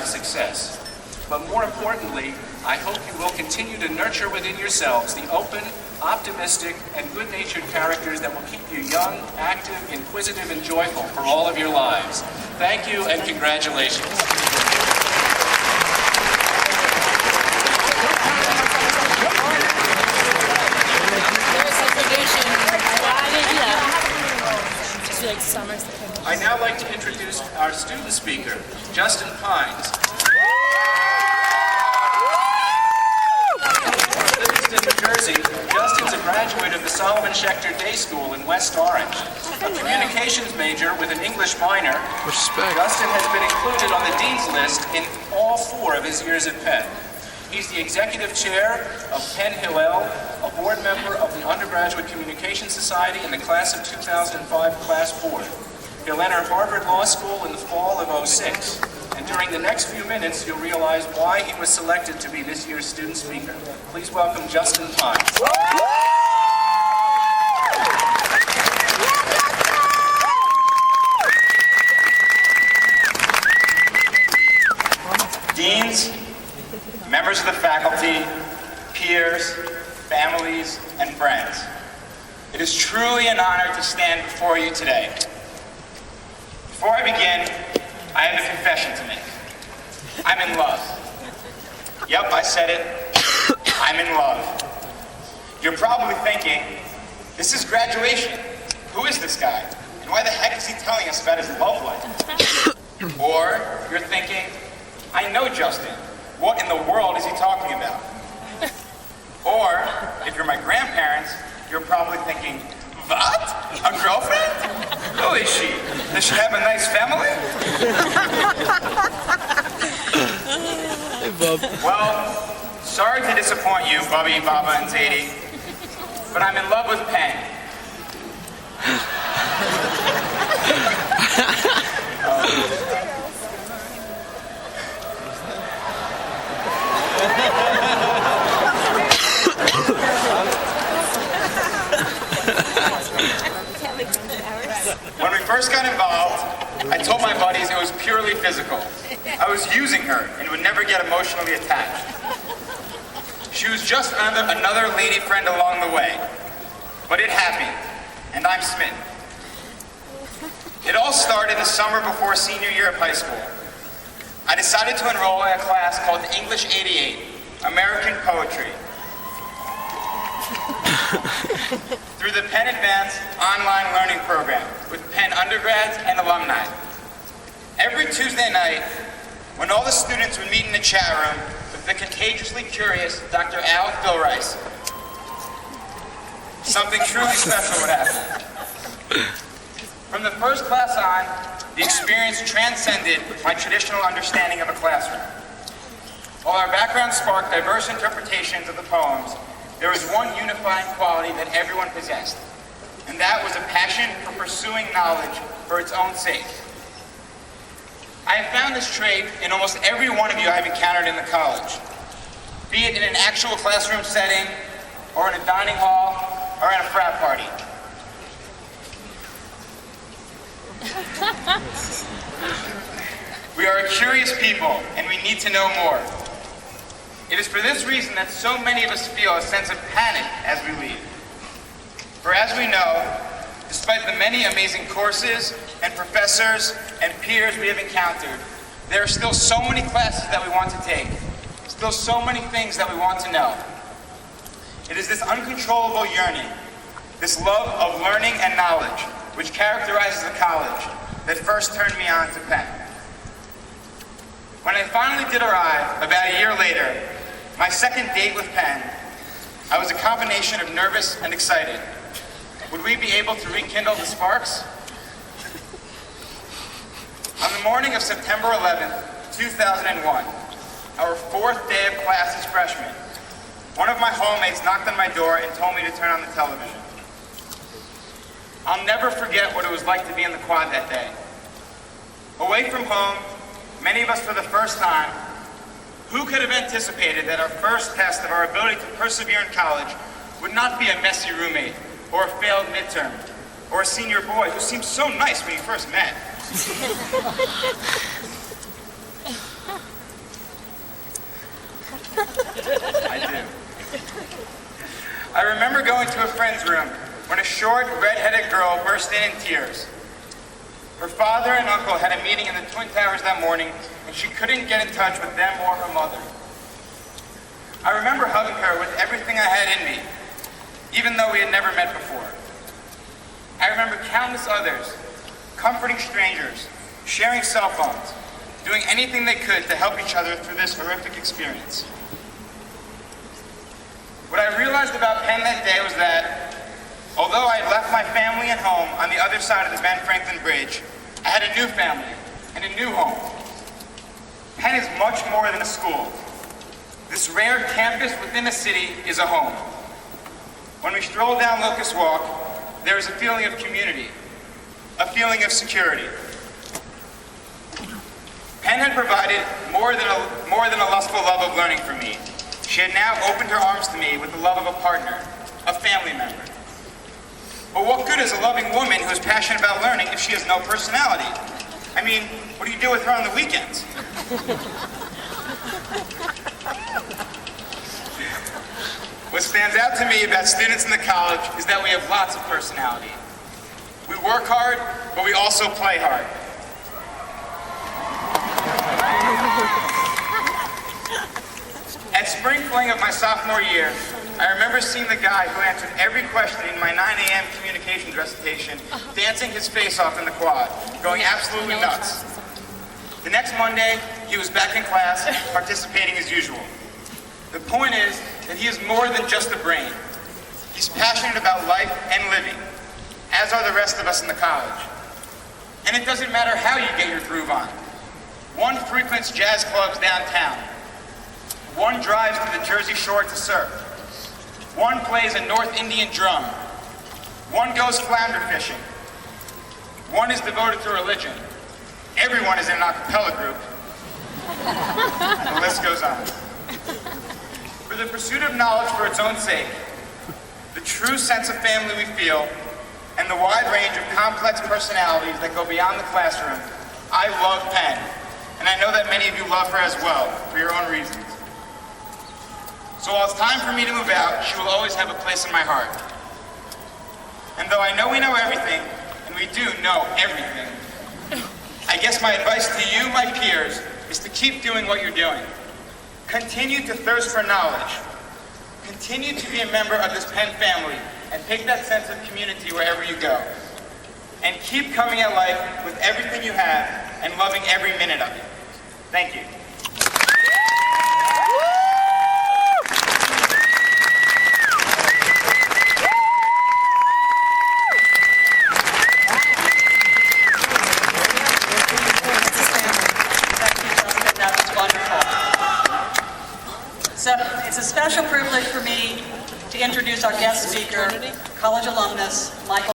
of success. But more importantly, I hope you will continue to nurture within yourselves the open, optimistic, and good-natured characters that will keep you young, active, inquisitive, and joyful for all of your lives. Thank you and congratulations. I'd now like to introduce our student speaker, Justin Pines. Livingston, New Jersey, Justin's a graduate of the Solomon Schechter Day School in West Orange. A communications major with an English minor, Justin has been included on the Dean's List in all 4 of his years at Penn. He's the executive chair of Penn Hillel, a board member of the Undergraduate Communication Society and the class of 2005 class board. He'll enter Harvard Law School in the fall of '06. And during the next few minutes, you'll realize why he was selected to be this year's student speaker. Please welcome Justin Pines. Deans, members of the faculty, peers, families, and friends, it is truly an honor to stand before you today. Before I begin, I have a confession to make. I'm in love. Yep, I said it. I'm in love. You're probably thinking, this is graduation. Who is this guy? And why the heck is he telling us about his love life? Or you're thinking, I know Justin. What in the world is he talking about? Or, if you're my grandparents, you're probably thinking, what? A girlfriend? Who is she? Does she have a nice family? Hey, Bob. Well, sorry to disappoint you, Bubby, Baba, and Zadie, but I'm in love with Penn. When we first got involved, I told my buddies it was purely physical. I was using her and would never get emotionally attached. She was just another lady friend along the way. But it happened, and I'm smitten. It all started the summer before senior year of high school. I decided to enroll in a class called English 88, American Poetry. Through the Penn Advanced Online Learning Program with Penn undergrads and alumni. Every Tuesday night, when all the students would meet in the chat room with the contagiously curious Dr. Alec Bilrice, something truly special would happen. From the first class on, the experience transcended my traditional understanding of a classroom. While our backgrounds sparked diverse interpretations of the poems, there was one unifying quality that everyone possessed, and that was a passion for pursuing knowledge for its own sake. I have found this trait in almost every one of you I've encountered in the college, be it in an actual classroom setting, or in a dining hall, or at a frat party. We are a curious people, and we need to know more. It is for this reason that so many of us feel a sense of panic as we leave. For as we know, despite the many amazing courses and professors and peers we have encountered, there are still so many classes that we want to take, still so many things that we want to know. It is this uncontrollable yearning, this love of learning and knowledge, which characterizes the college, that first turned me on to Penn. When I finally did arrive, about a year later, my second date with Penn, I was a combination of nervous and excited. Would we be able to rekindle the sparks? On the morning of September 11th, 2001, our 4th day of class as freshmen, one of my hallmates knocked on my door and told me to turn on the television. I'll never forget what it was like to be in the quad that day. Away from home, many of us for the first time, who could have anticipated that our first test of our ability to persevere in college would not be a messy roommate, or a failed midterm, or a senior boy who seemed so nice when you first met. room when a short, red-headed girl burst in tears. Her father and uncle had a meeting in the Twin Towers that morning, and she couldn't get in touch with them or her mother. I remember hugging her with everything I had in me, even though we had never met before. I remember countless others, comforting strangers, sharing cell phones, doing anything they could to help each other through this horrific experience. What I realized about Penn that day was that, although I had left my family and home on the other side of the Ben Franklin Bridge, I had a new family and a new home. Penn is much more than a school. This rare campus within a city is a home. When we stroll down Locust Walk, there is a feeling of community, a feeling of security. Penn had provided more than a lustful love of learning for me. She had now opened her arms to me with the love of a partner, a family member. But what good is a loving woman who is passionate about learning if she has no personality? I mean, what do you do with her on the weekends? What stands out to me about students in the college is that we have lots of personality. We work hard, but we also play hard. At spring fling of my sophomore year, I remember seeing the guy who answered every question in my 9 a.m. communications recitation dancing his face off in the quad, going absolutely nuts. The next Monday, he was back in class, participating as usual. The point is that he is more than just a brain. He's passionate about life and living, as are the rest of us in the college. And it doesn't matter how you get your groove on. One frequents jazz clubs downtown. One drives to the Jersey Shore to surf. One plays a North Indian drum. One goes flounder fishing. One is devoted to religion. Everyone is in an a cappella group. The list goes on. For the pursuit of knowledge for its own sake, the true sense of family we feel, and the wide range of complex personalities that go beyond the classroom, I love Penn, and I know that many of you love her as well, for your own reasons. So while it's time for me to move out, she will always have a place in my heart. And though I know we know everything, and we do know everything, I guess my advice to you, my peers, is to keep doing what you're doing. Continue to thirst for knowledge. Continue to be a member of this Penn family and take that sense of community wherever you go. And keep coming at life with everything you have and loving every minute of it. Thank you. So it's a special privilege for me to introduce our guest speaker, college alumnus, Michael.